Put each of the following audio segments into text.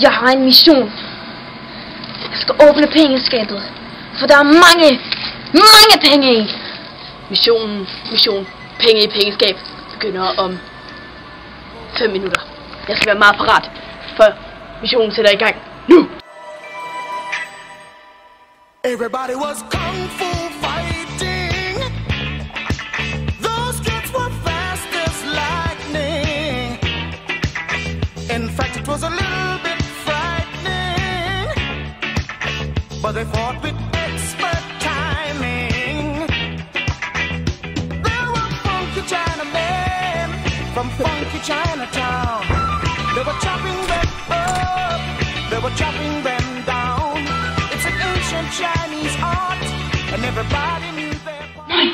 Jeg har en mission. Jeg skal åbne pengeskabet, for der er mange penge i. Mission, penge i pengeskab begynder om 5 minutter. Jeg skal være meget parat, for missionen sætter i gang nu. Everybody was kung fu fighting. Those kids were fast as lightning. In fact, it was a little bit frightening, but they fought with expert timing. There were funky Chinamen from funky Chinatown. They were chopping them up, they were chopping them down. It's an ancient Chinese art, and everybody knew their part.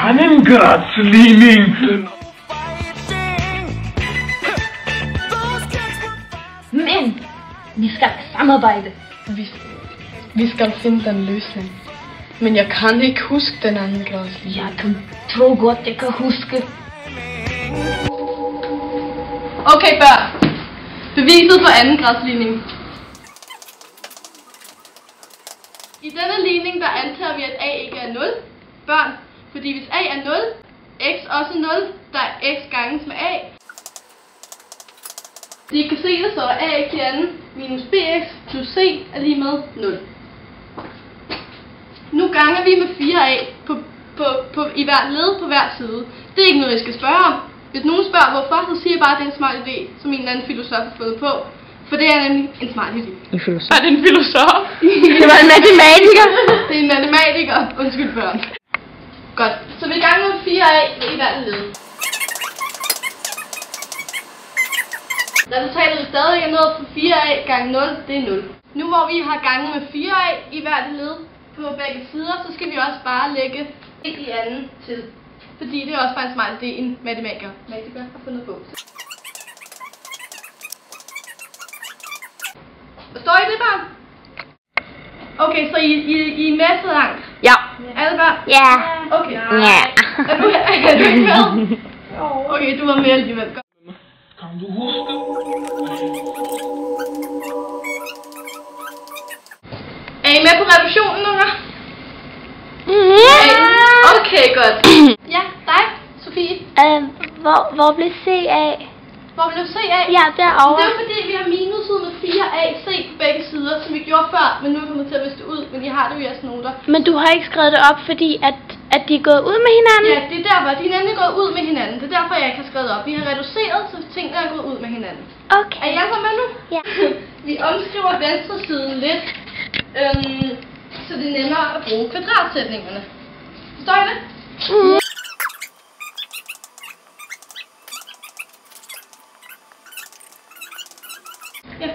Andengradsligning. Men vi skal samarbejde. Vi skal finde den løsning. Men jeg kan ikke huske den anden gradsligning. Jeg kan tro godt, jeg kan huske. Okay, børn. Beviset for anden gradsligning. I denne ligning, der antager vi, at a ikke er 0. Børn, fordi hvis a er 0, x også 0, der er x ganges med a. Så I kan se, der står ax i anden minus bx plus c er lige med 0. Nu ganger vi med 4a i hvert led på hver side. Det er ikke noget, jeg skal spørge om. Hvis nogen spørger hvorfor, så siger jeg bare, at det er en smart idé, som en eller anden filosof har fået på. For det er nemlig en smart idé. En filosof? Er det en filosof? Det var en matematiker. Det er en matematiker. Undskyld børn. Godt. Så vi ganger med 4a i hvert led. Resultatet er stadig nået på 4a gange 0, det er 0. Nu hvor vi har ganget med 4a i hvert led på begge sider, så skal vi også bare lægge 1 i anden til. Fordi det er også bare en smart idé, en matematiker har fundet på. Forstår I det, børn? Okay, så I er med så langt? Ja. Alle børn? Ja. Okay. Ja. Er du ikke med? Okay, du var med alligevel. Kan du huske? Er I med på reduktionen, unger? Okay, godt. Ja, dig, Sofie. Hvor blev C af? Hvor blev C af? Ja, derovre. Det er fordi, vi har minuset med 4AC på begge sider, som vi gjorde før, men nu er vi kommet til at viste ud, men I har det jo i jeres noter. Men du har ikke skrevet det op, fordi at de er gået ud med hinanden? Ja, det er derfor. De er nemlig gået ud med hinanden. Det er derfor, jeg ikke har skrevet op. Vi har reduceret, så tingene er gået ud med hinanden. Okay. Er I alle sammen med nu? Ja. Vi omskriver venstre side lidt, så det er nemmere at bruge kvadratsætningerne. Forstår I det? Mm. Ja.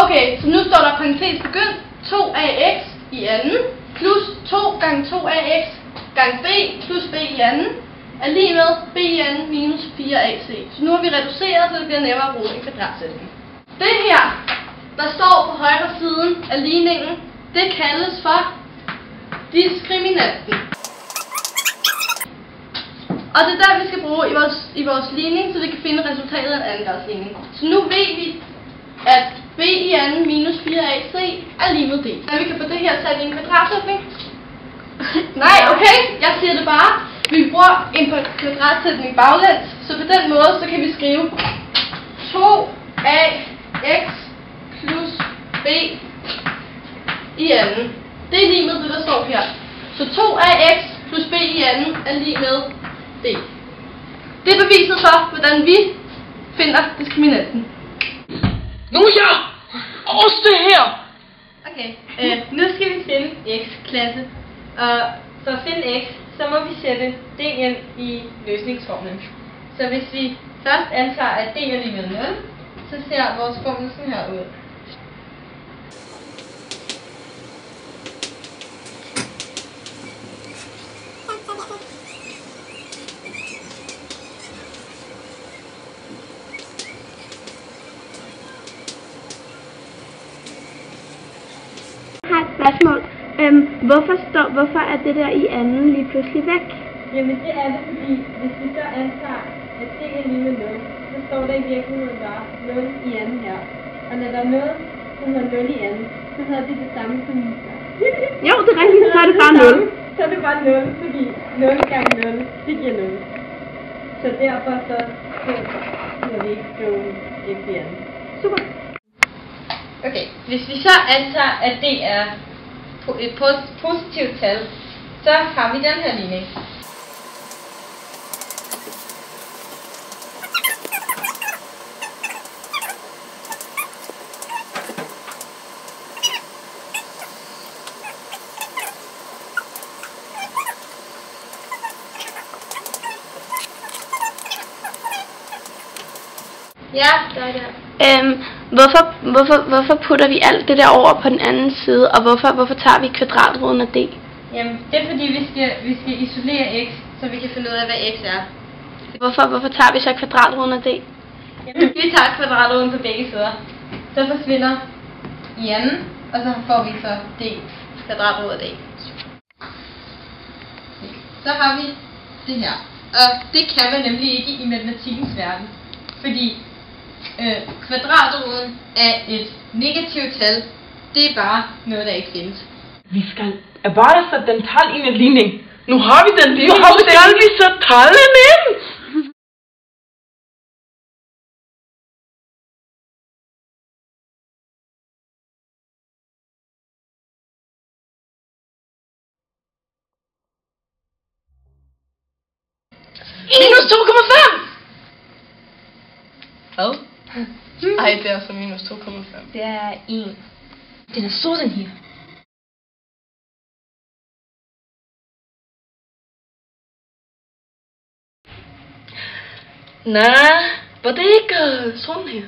Okay, så nu står der parentes begyndt 2ax i anden plus 2 gange 2ax gange b plus b i anden er lige med b i anden minus 4ac. Så nu har vi reduceret, så det bliver nemmere at bruge en kvadratsætning. Det her, der står på højre siden af ligningen, det kaldes for diskriminanten. Og det er der, vi skal bruge i vores ligning, så vi kan finde resultatet af en andengradsligning. Så nu ved vi, at b i anden minus 4ac er lige med d. Så vi kan få det her sat i en kvadratsætning. Nej, okay, jeg siger det bare. Vi bruger en kvadratsætning baglæns, så på den måde, så kan vi skrive 2ax plus b i anden. Det er lige med det, der står her. Så 2ax plus b i anden er lige med d. Det er beviset for, hvordan vi finder diskriminanten. Nu ja! Også det her! Okay, nu skal vi finde x-klasse. Og for at finde x, så må vi sætte d ind i løsningsformlen. Så hvis vi først antager, at d er lige med 0, så ser vores formel sådan her ud. har et spørgsmål. Hvorfor er det der i anden lige pludselig væk? Jamen det er det, fordi hvis vi så antager, at D er lige med 0, så står der i virkeligheden bare 0 i anden her. Og når der er noget, der hedder 0 i anden, så hedder det det samme som 9. Jo, det er rigtigt, så er det bare 0. Så er det bare 0, fordi 0 gange 0, det giver 0. Så derfor så må vi ikke skrive F i anden. Super. Okay, hvis vi så antager, at det er et positivt tal, så har vi den her ligning. Ja, der er der. Hvorfor putter vi alt det der over på den anden side, og hvorfor tager vi kvadratroden af D? Jamen, det er fordi vi skal isolere x, så vi kan finde ud af, hvad x er. Hvorfor tager vi så kvadratroden af D? Jamen, vi tager kvadratroden på begge sider. Så forsvinder i anden, og så får vi så d kvadratrod af d. Så har vi det her. Og det kan man nemlig ikke i matematikkens verden. Fordi kvadratroden af et negativt tal, det er bare noget, der ikke findes. Vi skal bare sætte den tal ind i ligning. Nu har vi den ligning. Nu skal vi sætte tallen ind. Minus 2,5! Hvad? Ej, det er så minus 2,5. Det er 1. Den er sådan her. Nej, var det ikke sådan her?